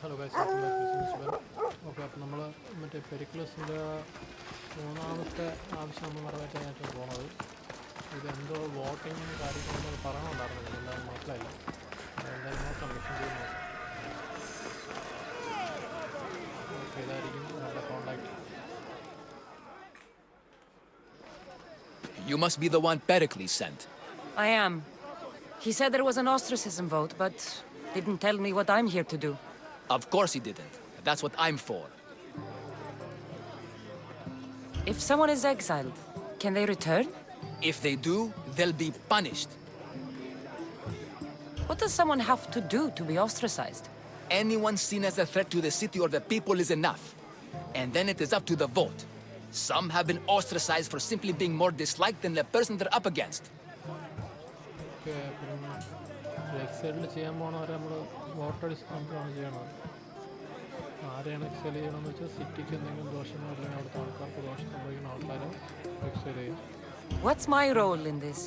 Hello guys, welcome back to Symposium. Okay, അപ്പോൾ നമ്മൾ മറ്റേ പെരിക്ലസിൻ്റെ മൂന്നാമത്തെ ആവശ്യം നമ്മൾ നിറവേറ്റാനായിട്ട് പോകുന്നത്. ഇതെന്തോ വോട്ടിങ്ങും കാര്യങ്ങളൊന്നും പറയണുണ്ടായിരുന്നു, എന്തായാലും മനസ്സിലായില്ല. എന്തായാലും നോക്കാം, മിഷൻ ചെയ്ത് നോക്കാം. ഓക്കെ, ഇതായിരിക്കും നമ്മുടെ contact. You must be the one Pericles sent. I am. He said there was an ostracism vote, but didn't tell me what I'm here to do. Of course he didn't. That's what I'm for. If someone is exiled, can they return? If they do, they'll be punished. What does someone have to do to be ostracized? Anyone seen as a threat to the city or the people is enough. And then it is up to the vote. Some have been ostracized for simply being more disliked than the person they're up against. Okay, പിന്നെ എക്സൈഡിൽ ചെയ്യാൻ പോകുന്നവരെ നമ്മൾ vote അടിസ്ഥാനത്തിലാണ് ചെയ്യണത്. ആരെയാണ് exile ചെയ്യണമെന്ന് വെച്ചാൽ സിറ്റിക്ക് എന്തെങ്കിലും ദോഷമോ അല്ലെങ്കിൽ അവിടുത്തെ ആൾക്കാർക്ക് ദോഷം സംഭവിക്കുന്ന ആൾക്കാരെ എക്സൈൽ ചെയ്യും. What's my role in this?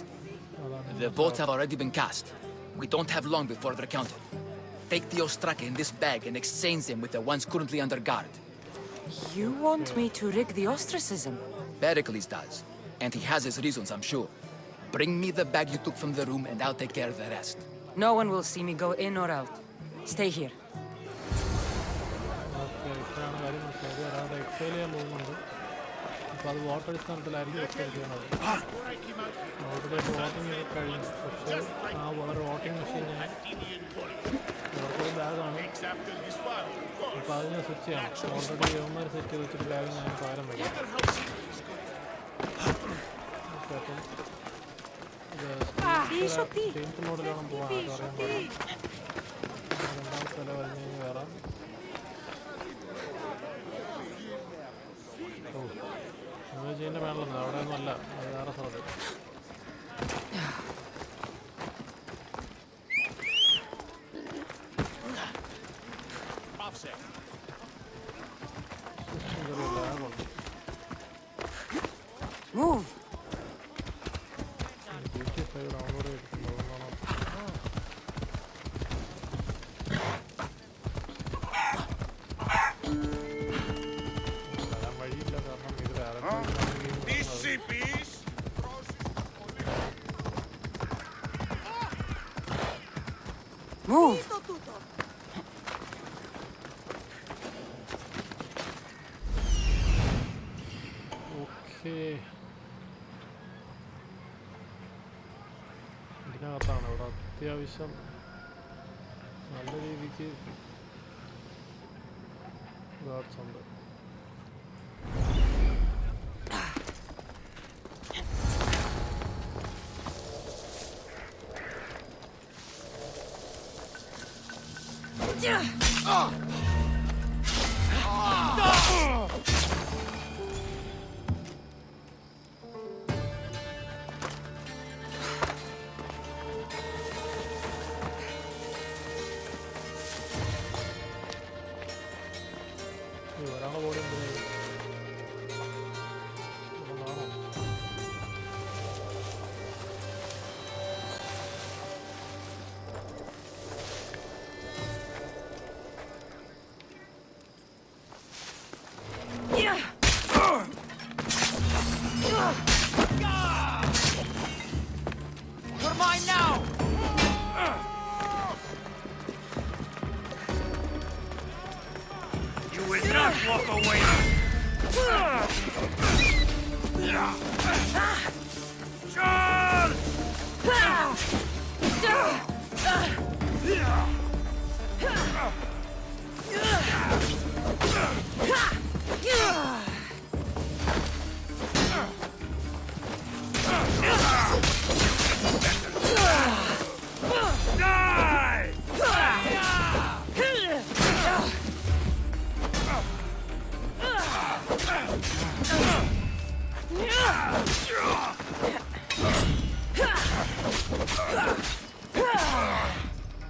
The votes have already been cast. We don't have long before they're counted. Take the ostraka in this bag and exchange them with the ones currently under guard. You want me to rig the ostracism? Pericles does. And he has his reasons, I'm sure. Bring me the bag you took from the room and I'll take care of the rest. No one will see me go in or out. Stay here. Okay, ഇപ്പോഴാണ് കാര്യം മനസ്സിലായത്. ഒരാളുടെ exile ചെയ്യാൻ പോകുന്നുണ്ട്. അപ്പോൾ അത് vote അടിസ്ഥാനത്തിലായിരിക്കും exile ചെയ്യണത്. ഓൾറെഡി വോട്ടിംഗ് കഴിഞ്ഞു. പക്ഷേ ആ വേറെ വോട്ടിംഗ് മെഷീൻ ഞാൻ അവർക്കൊരു ബാഗാണ്. അപ്പോൾ അത് ഞാൻ സ്വിച്ച് ചെയ്യണം. ഓൾറെഡി യവന്മാർ സെറ്റ് ചെയ്ത് വെച്ചിട്ട് ബാഗ് ഞാൻ പകരം വയ്ക്കും. ഓക്കെ, അപ്പം ഇത് സ്റ്റേറ്റ് മോഡിലാണ് പോകാൻ അറിയാൻ പാടില്ല. രണ്ടാമത്തെ വില കഴിഞ്ഞ് കഴിഞ്ഞ് കയറാം. ഓ, മ്യൂസിയത്തിൻ്റെ വേണമല്ലോ, അവിടെ ഒന്നും അല്ല, അത് വേറെ സ്ഥലത്ത്. Move! ഡൗൺലോഡ് ചെയ്തിട്ടുണ്ടോ? വരാൻ വഴിയില്ല, കാരണം ഇത് വേറെ Move! ഓക്കെ, ഇതിനകത്താണ്. ഇവിടെ അത്യാവശ്യം നല്ല രീതിക്ക് ഗാർഡ്സ് ഉണ്ട്. ഒരാളെ ബോഡി ഉണ്ട്. You're mine now! You will not walk away! Charge! Die!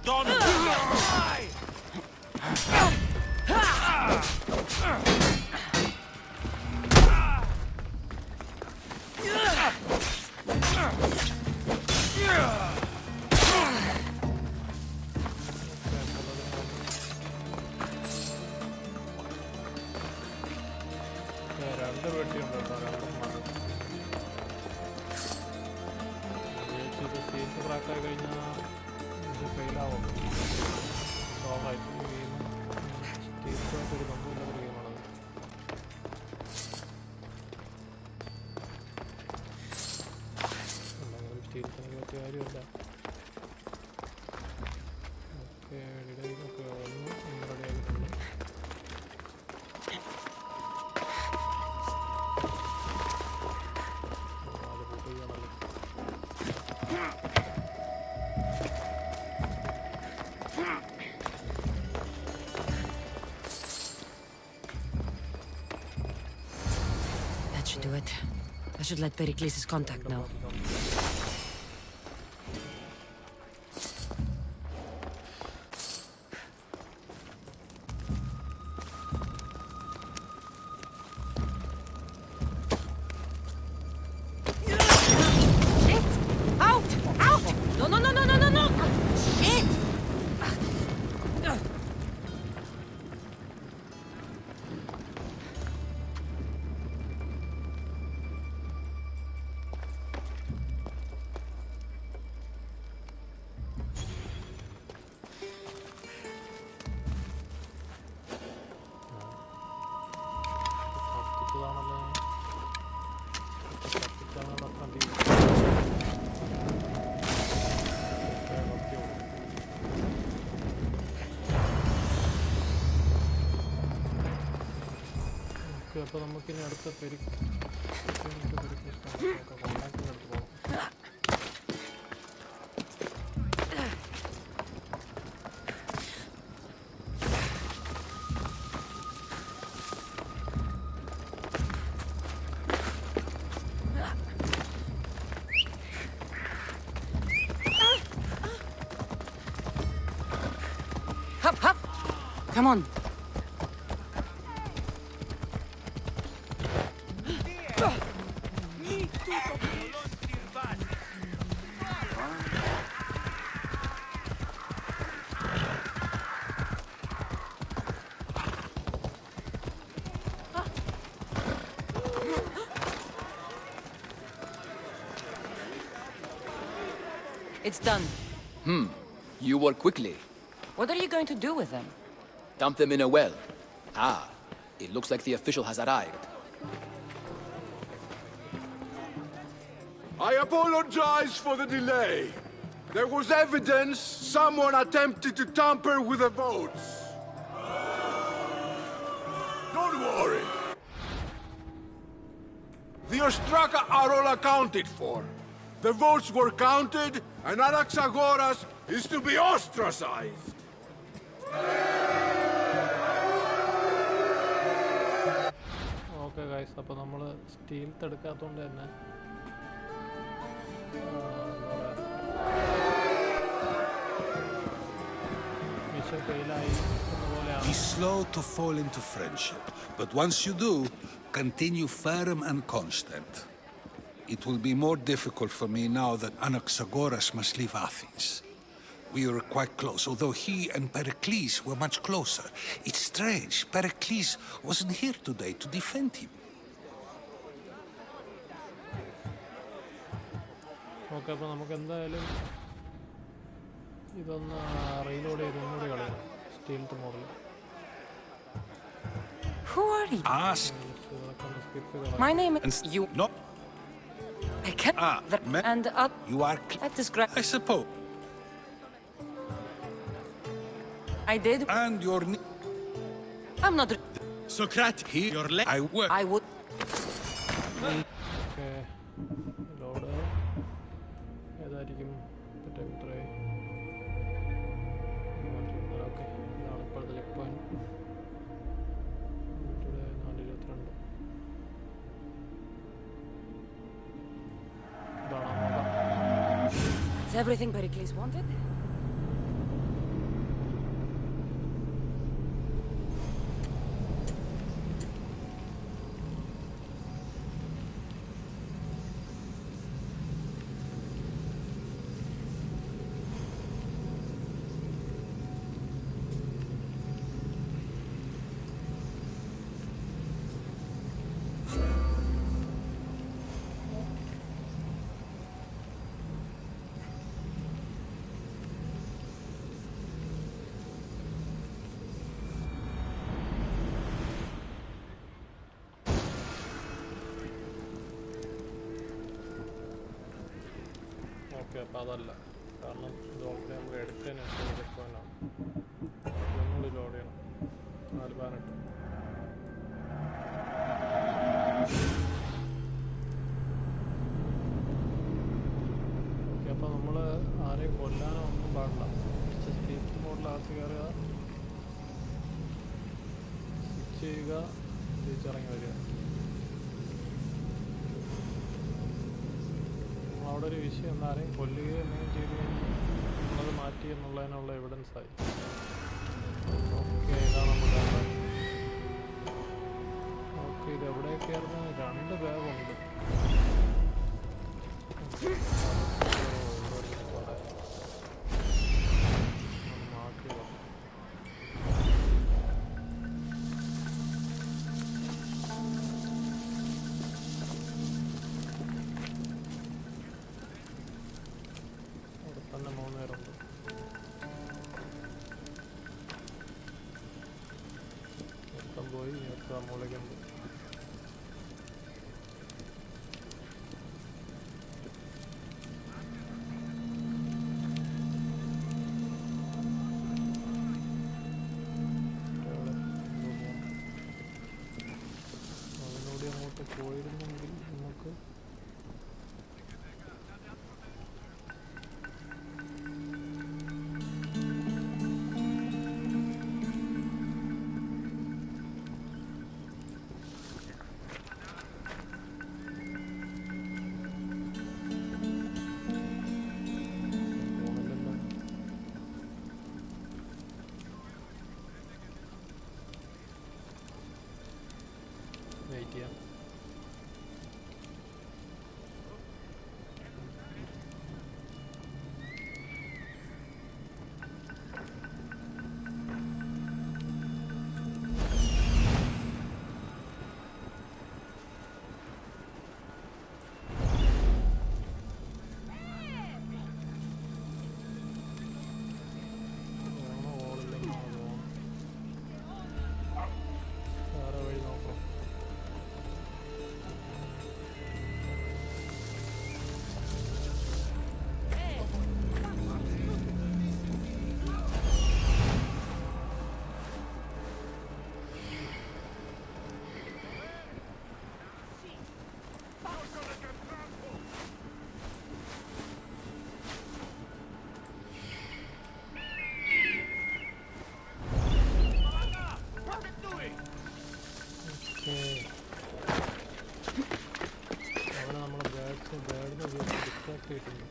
Don't മിസ്സായി കഴിഞ്ഞാൽ ഫെയിലാവും. സ്വാഭാവികം ഈ ഗെയിം സ്റ്റേറ്റായിട്ടൊരു ബന്ധമില്ലാത്തൊരു ഗെയിമാണത്. എന്തെങ്കിലും സ്റ്റേറ്റിനെ പറ്റിയ കാര്യമില്ല. ഓക്കെ റെഡിയായിട്ടൊക്കെ ഒന്ന് റെഡിയാക്കിയിട്ടുണ്ട്. അത് കൂട്ടുകയാണല്ലോ. That should do it. I should let Perikles' contact know. Out! Out! No, no, no, no, no, no, no! It! കത്തിച്ചതാണല്ലോ. കത്തിച്ചാണല്ലോ അത്ര അധികം. ഓക്കെ അപ്പോൾ നമുക്കിനി അടുത്ത കോണ്ടാക്റ്റിൻ്റെ അടുത്ത് പോകണം. Hop, hop! Come on. It's done. You work quickly. What are you going to do with them? Dump them in a well. Ah, it looks like the official has arrived. I apologize for the delay. There was evidence someone attempted to tamper with the votes. Don't worry. The Ostraka are all accounted for. The votes were counted, and Anaxagoras is to be ostracized. Okay guys, അപ്പോൾ നമ്മൾ stealth എടുക്കാത്തതുകൊണ്ട് തന്നെ mission ഫെയിലായി എന്നപോലെയാണ്. Be slow to fall into friendship, but once you do, continue firm and constant. It will be more difficult for me now that Anaxagoras must leave Athens. We were quite close, although he and Perikles were much closer. It's strange, Perikles wasn't here today to defend him. Okay, അപ്പോൾ നമുക്ക് എന്തായാലും ഇതൊന്ന് reload ചെയ്ത് ഒന്നുകൂടി കളയണം. Stealth model Who are you? Ask. ഇതൊക്കെ ഒന്ന് skip ചെയ്ത് My name And is you. No, I can't. And you are. that describe. I suppose. I did. And your. I'm not. Socrates, here, your leg. I work. I would. Okay, load ഏതായിരിക്കും ഇത്രേ. Okay, ഇതാണ് ഇപ്പോഴത്തെ check point. 422. ഇതാണോ നോക്കാം. Is everything Perikles wanted? അപ്പോൾ അതല്ല, കാരണം ഇത് ഓൾറെഡി നമുക്ക് എടുത്തതിന് ശേഷം ചെക്ക് പോയിൻ്റാണ്. ഒന്നുകൂടി ലോഡ് ചെയ്യണം. 4:18. ഓക്കെ, അപ്പോൾ നമ്മൾ ആരെയും കൊല്ലാനോ ഒന്നും പാടില്ല. സ്ലീപ്പ് മോഡിലകത്ത് കയറുക, സ്വിച്ച് ചെയ്യുക, തിരിച്ചിറങ്ങി വരിക. നമ്മളവിടെ ഒരു വിഷയം എന്താ, ആരെയും കൊല്ലുകയോ എന്തെങ്കിലും ചെയ്ത് നമ്മളത് മാറ്റി എന്നുള്ളതിനുള്ള എവിഡൻസായി. ഓക്കെ, ഇതാണ് നമ്മുടെ ഓക്കെ. ഇത് എവിടെയൊക്കെയായിരുന്നു? 2 ബാഗുണ്ട്. തന്നെ 3 പേരുണ്ട്. ഒരുത്തം പോയി, ഒരുത്തം മൂലയ്ക്കുണ്ട്. അതിനോട് അങ്ങോട്ട് പോയിരുന്നെങ്കിൽ നമുക്ക് വെയിറ്റ് ചെയ്യാം. വേറെ വഴി നോക്കണം. അവിടെ നമ്മൾ ബേഡിന് ഡിസ്ട്രാക്ട് ചെയ്തിട്ടുണ്ട്.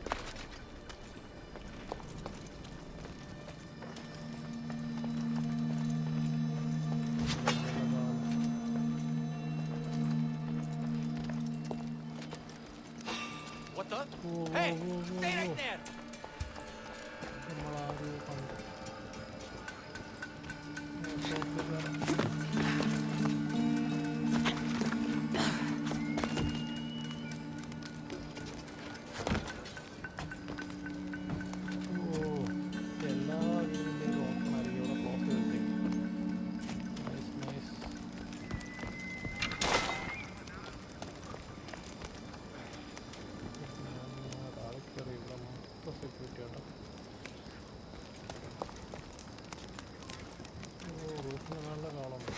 What the? Hey! Stay right there! നമ്മളാരും കണ്ടു. എല്ലാ വീടിൻ്റെയും ഓപ്പൺ ആയിരിക്കും. ഇവിടെ ക്ലോസ് ചെയ്തിട്ടേക്കും. നൈസ്. താഴെ കയറി ഇവിടെ മൊത്തം സെക്യൂരിറ്റി ഉണ്ട്. റൂഫിന് നല്ല കാണുന്നു.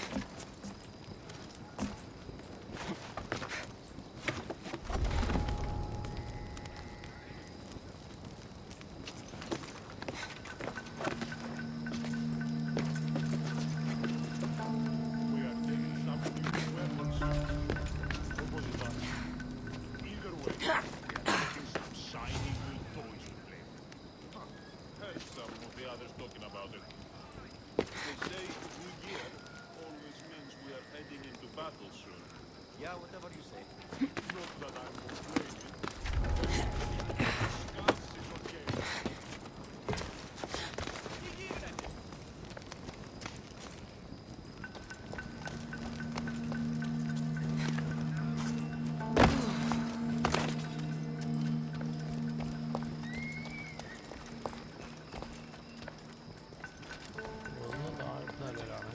We are taking some new weapons. What was it? Either way, we are taking some shiny new toys to play with. Heard some of the others talking about it. They say new year always means we are heading into battle soon. Yeah, whatever you say. Not that I'm complaining. Scarce is okay. ഒന്ന് താഴ്ന്ന നിലയിലാണ്.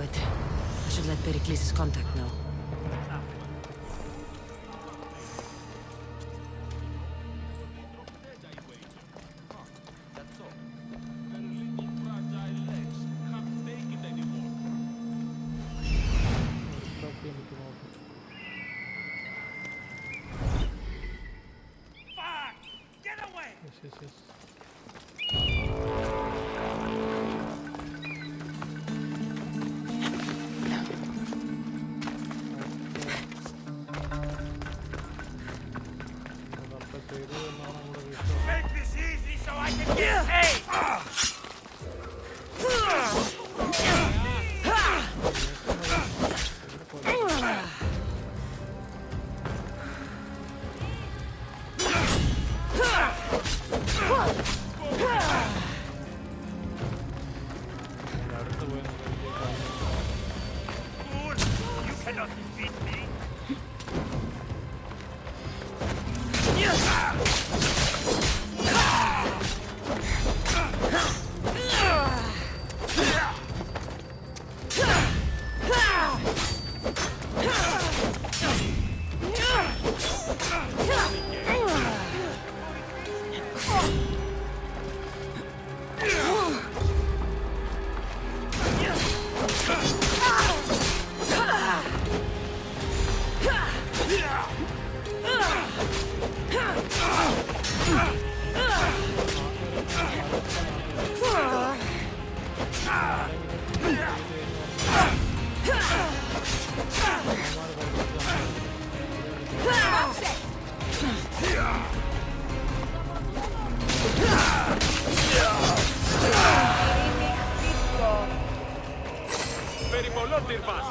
it. I should let Perikles' contact know. That's all. Their little fragile legs can't take it anymore. Stop here, Mickey Mouse. Fuck! Get away! Yes. Make this easy so I can get paid! Fool! You cannot defeat me! Περιπολών τυρπάς!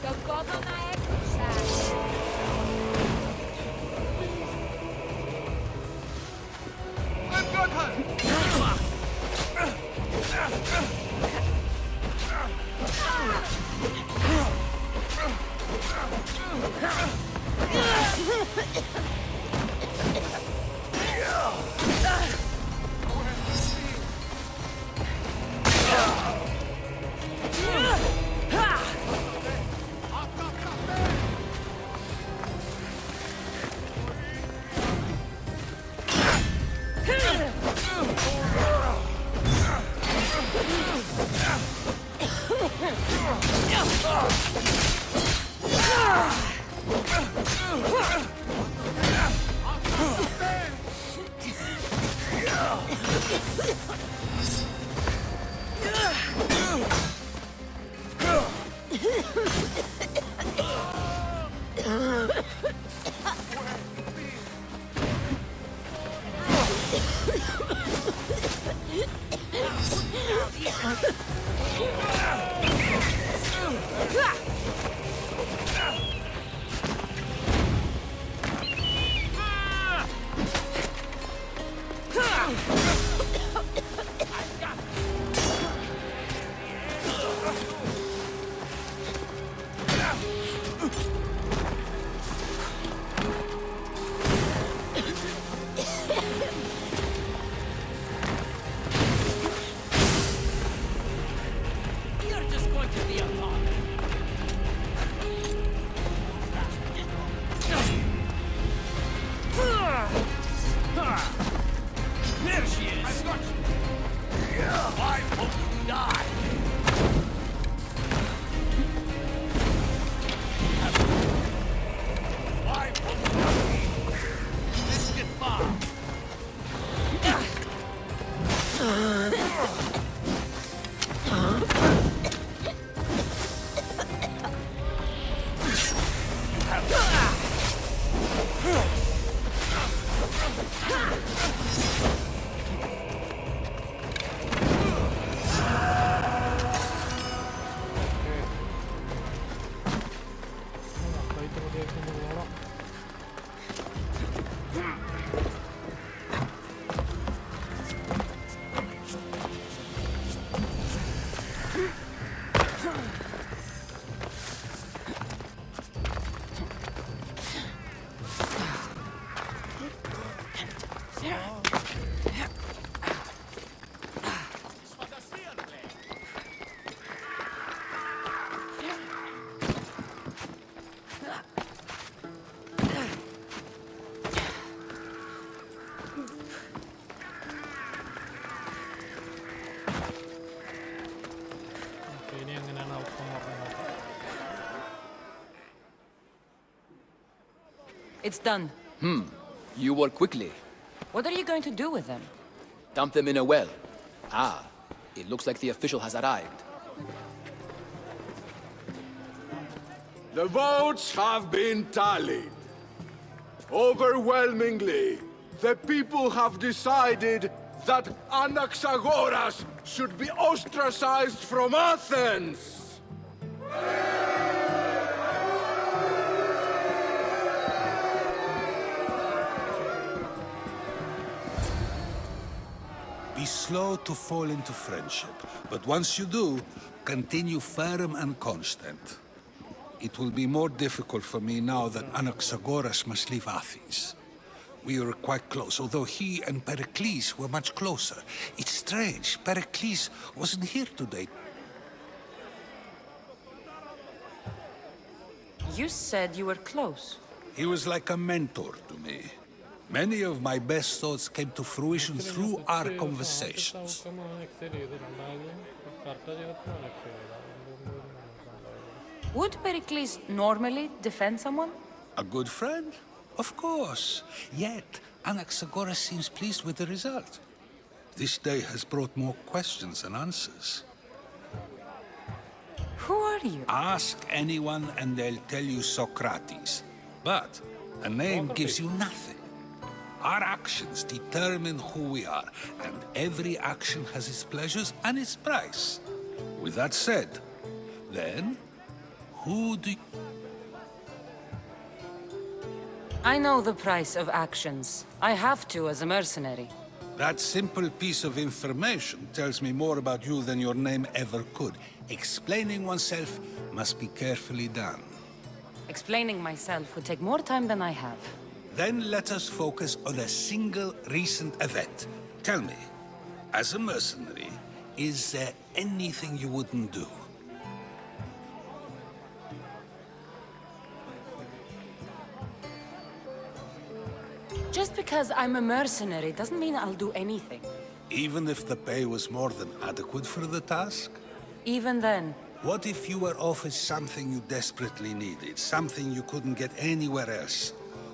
Το κόδωνα έκλεισα. I've got her! You're It's done. You work quickly. What are you going to do with them? Dump them in a well. Ah, it looks like the official has arrived. The votes have been tallied. Overwhelmingly, the people have decided that Anaxagoras should be ostracized from Athens! Be slow to fall into friendship, but once you do, continue firm and constant. It will be more difficult for me now that Anaxagoras must leave Athens. We were quite close, although he and Perikles were much closer. It's strange, Perikles wasn't here today. You said you were close. He was like a mentor to me. Many of my best thoughts came to fruition through our conversations. Would Pericles normally defend someone? A good friend? Of course. Yet, Anaxagoras seems pleased with the result. This day has brought more questions than answers. Who are you? Ask anyone and they'll tell you Socrates. But a name gives you nothing. Our actions determine who we are, and every action has its pleasures and its price. With that said, then, who do you... I know the price of actions. I have to as a mercenary. That simple piece of information tells me more about you than your name ever could. Explaining oneself must be carefully done. Explaining myself would take more time than I have. Then let us focus on a single recent event. Tell me, as a mercenary, is there anything you wouldn't do? Just because I'm a mercenary doesn't mean I'll do anything. Even if the pay was more than adequate for the task? Even then, What if you were offered something you desperately needed, something you couldn't get anywhere else?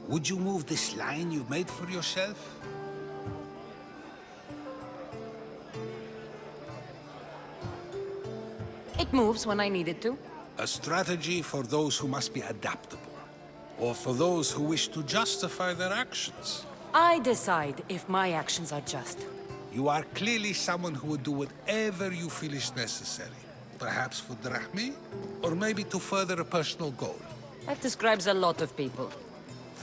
Would you move this line you've made for yourself? it moves when I need it to. A strategy for those who must be adaptable, or for those who wish to justify their actions. I decide if my actions are just. You are clearly someone who would do whatever you feel is necessary. Perhaps for drachmi, or maybe to further a personal goal. That describes a lot of people.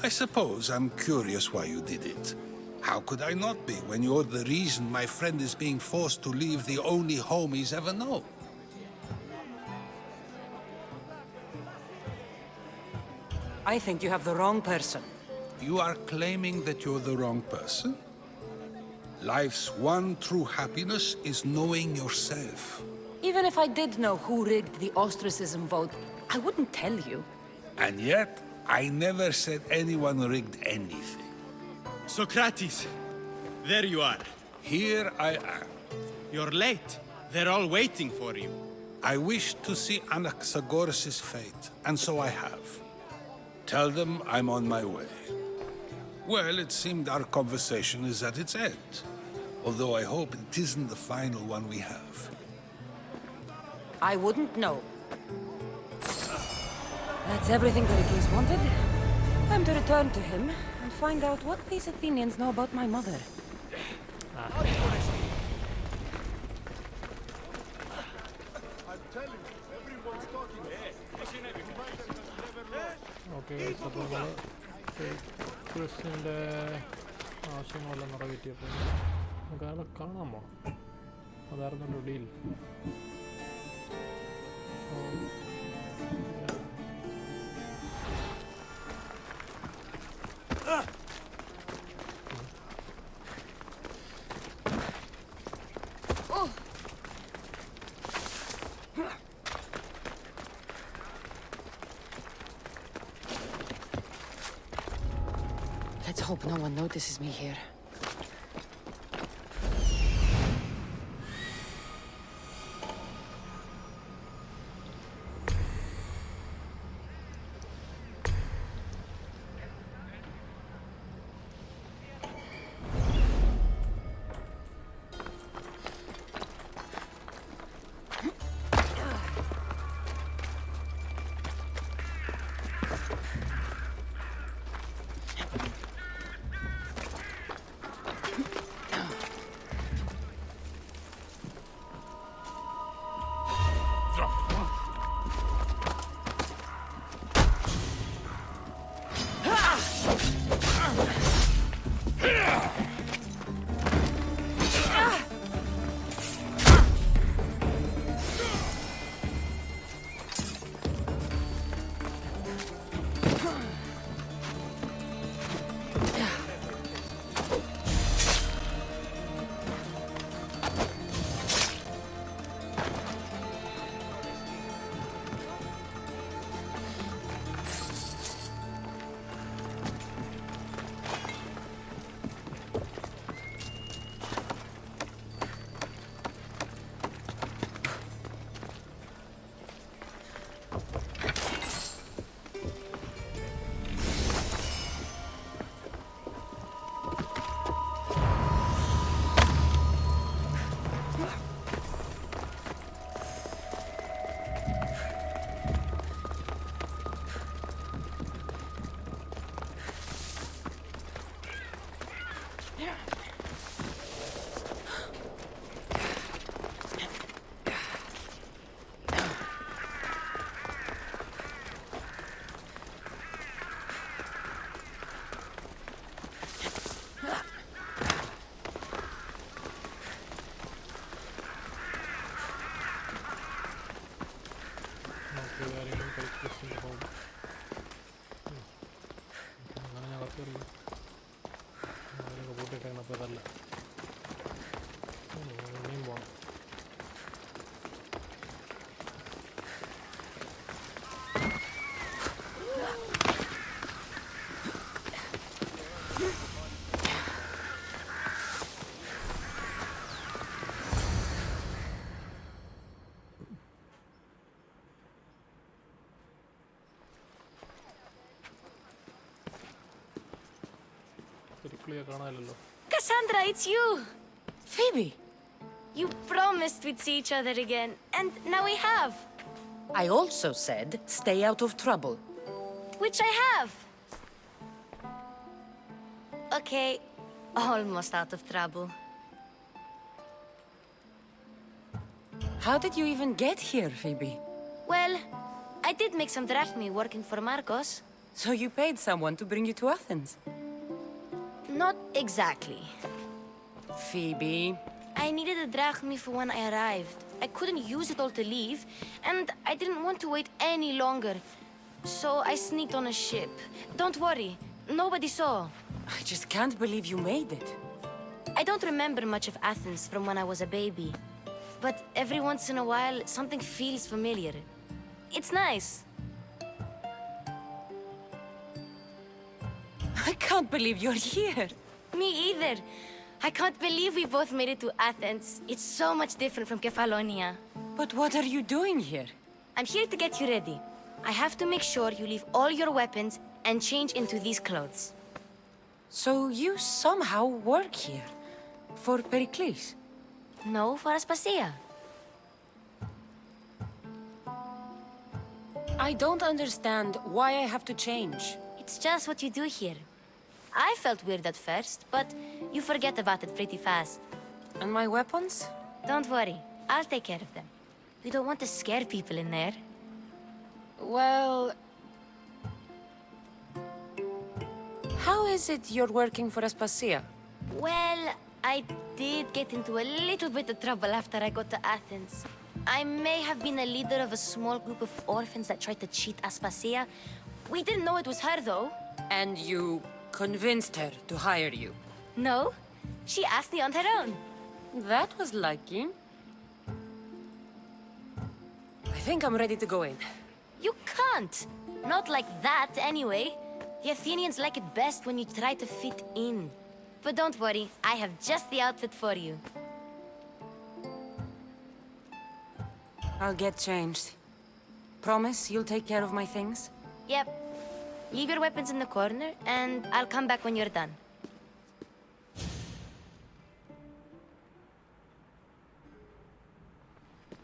I suppose I'm curious why you did it. How could I not be when you're the reason my friend is being forced to leave the only home he's ever known? I think you have the wrong person. You are claiming that you're the wrong person? Life's one true happiness is knowing yourself. Even if I did know who rigged the ostracism vote, I wouldn't tell you. And yet, I never said anyone rigged anything. Socrates! There you are. Here I am. You're late. They're all waiting for you. I wish to see Anaxagoras' fate, and so I have. Tell them I'm on my way. Well, it seemed our conversation is at its end. Although I hope it isn't the final one we have. I wouldn't know. That's everything Pericles wanted. Time to return to him and find out what these Athenians know about my mother. Okay അപ്പോൾ നമ്മൾ ക്രിസ്റ്റിൻ്റെ ആവശ്യങ്ങളെല്ലാം നിറവേറ്റിയപ്പോൾ നമുക്ക് അയാളെ കാണാമോ? അതായിരുന്നല്ലോ deal. Let's hope no one notices me here. remaining perikles in the home. അങ്ങനെ ഞാൻ കത്തിയറിയും അവരൊക്കെ പൂട്ടിയിട്ടേക്കണം. അപ്പോൾ ഇതല്ല ഇനിയും പോകണം. പെരിക്കിളിയെ കാണാമല്ലോ. Cassandra, it's you! Phoebe! You promised we'd see each other again, and now we have. I also said stay out of trouble. Which I have. Okay, almost out of trouble. How did you even get here, Phoebe? Well, I did make some drachmi working for Marcos. So you paid someone to bring you to Athens? Not exactly. Phoebe... I needed a drachmi for when I arrived. I couldn't use it all to leave, and I didn't want to wait any longer. So I sneaked on a ship. Don't worry, nobody saw. I just can't believe you made it. I don't remember much of Athens from when I was a baby. But every once in a while, something feels familiar. It's nice. I can't believe you're here. Me either. I can't believe we both made it to Athens. It's so much different from Kefalonia. But what are you doing here? I'm here to get you ready. I have to make sure you leave all your weapons and change into these clothes. So you somehow work here? For Pericles? No, for Aspasia. I don't understand why I have to change. It's just what you do here. I felt weird at first, but you forget about it pretty fast. And my weapons? Don't worry, I'll take care of them. We don't want to scare people in there. Well... How is it you're working for Aspasia? Well, I did get into a little bit of trouble after I got to Athens. I may have been a leader of a small group of orphans that tried to cheat Aspasia. We didn't know it was her, though. And you convinced her to hire you? No, she asked me on her own. That was lucky. I think I'm ready to go in. You can't. Not like that, anyway. The Athenians like it best when you try to fit in. But don't worry, I have just the outfit for you. I'll get changed. Promise you'll take care of my things? Yep. Leave your weapons in the corner, and I'll come back when you're done.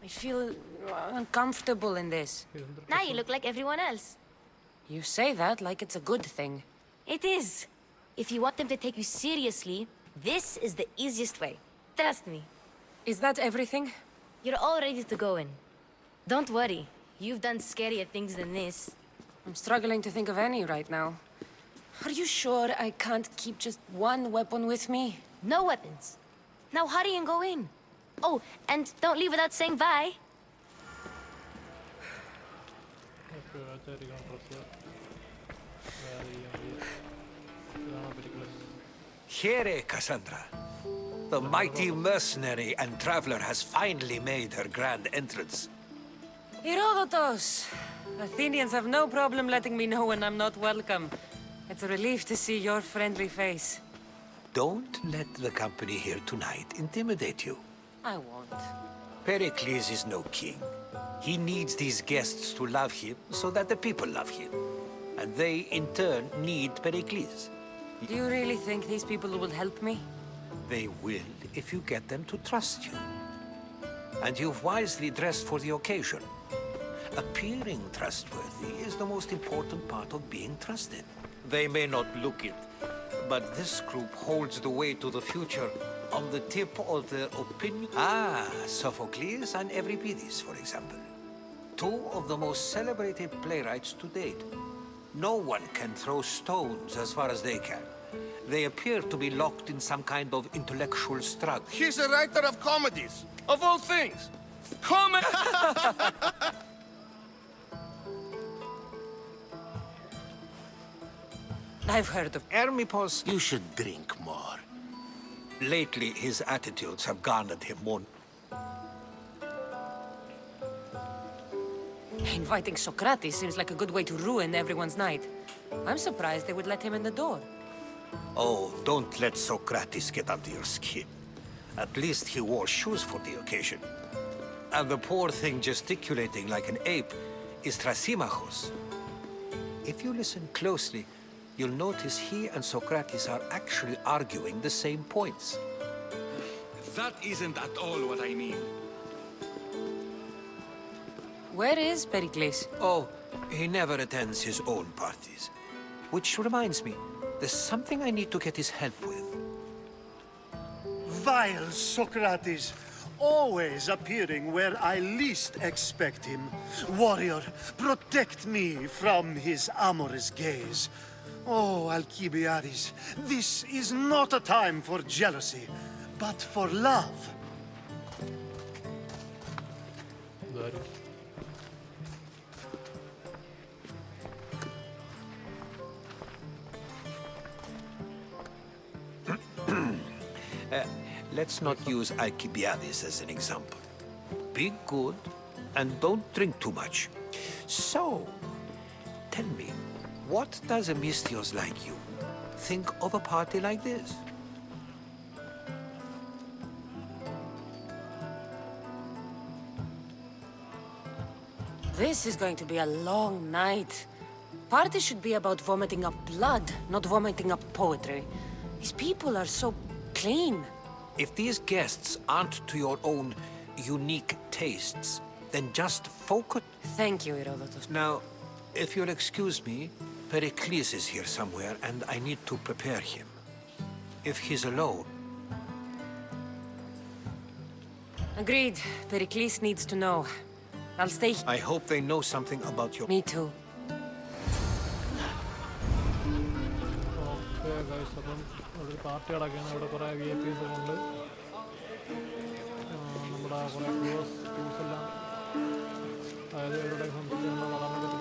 I feel uncomfortable in this. Now you look like everyone else. You say that like it's a good thing. It is. If you want them to take you seriously, this is the easiest way. Trust me. Is that everything? You're all ready to go in. Don't worry. You've done scarier things than this. I'm struggling to think of any right now. Are you sure I can't keep just one weapon with me? No weapons. Now hurry and go in. Oh, and don't leave without saying bye. Okay വെച്ചായിരിക്കണം dress വേറെ ഇതാണ് പെരിക്കിൾസ്. Here, Cassandra. The mighty mercenary and traveler has finally made her grand entrance. Herodotus! Athenians have no problem letting me know when I'm not welcome. It's a relief to see your friendly face. Don't let the company here tonight intimidate you. I won't. Pericles is no king. He needs these guests to love him so that the people love him. And they, in turn, need Pericles. Do you really think these people will help me? They will if you get them to trust you. And you've wisely dressed for the occasion. Appearing trustworthy is the most important part of being trusted. They may not look it, but this group holds the way to the future on the tip of their opinion. Sophocles and Euripides, for example. Two of the most celebrated playwrights to date. No one can throw stones as far as they can. They appear to be locked in some kind of intellectual struggle. He's a writer of comedies, of all things. Comedy! I've heard of... Hermipos, you should drink more. Lately, his attitudes have garnered him more. Inviting Socrates seems like a good way to ruin everyone's night. I'm surprised they would let him in the door. Oh, don't let Socrates get under your skin. At least he wore shoes for the occasion. And the poor thing gesticulating like an ape is Thrasymachos. If you listen closely, you'll notice he and Socrates are actually arguing the same points. That isn't at all what I mean. Where is Pericles? Oh, he never attends his own parties. Which reminds me, there's something I need to get his help with. Vile Socrates, always appearing where I least expect him. Warrior, protect me from his amorous gaze. Oh, Alcibiades, this is not a time for jealousy, but for love. Let's not use Alcibiades as an example. Be good, and don't drink too much. So, tell me, what does a Mystios like you think of a party like this? This is going to be a long night. Party should be about vomiting up blood, not vomiting up poetry. These people are so clean. If these guests aren't to your own unique tastes, then just focus. Thank you, Herodotus. Now, if you'll excuse me, Pericles is here somewhere, and I need to prepare him. If he's alone... Agreed. Pericles needs to know. I'll stay. I hope they know something about your... Me too. Okay, guys, അപ്പം ഒരു party അടക്കുകയാണ്. ഇവിടെ കുറേ VIPs ഉണ്ട്. നമ്മുടെ കുറേ cruise എല്ലാം, അതായത് ഇവരുടെ സംസ്കൃതി വളർന്നത്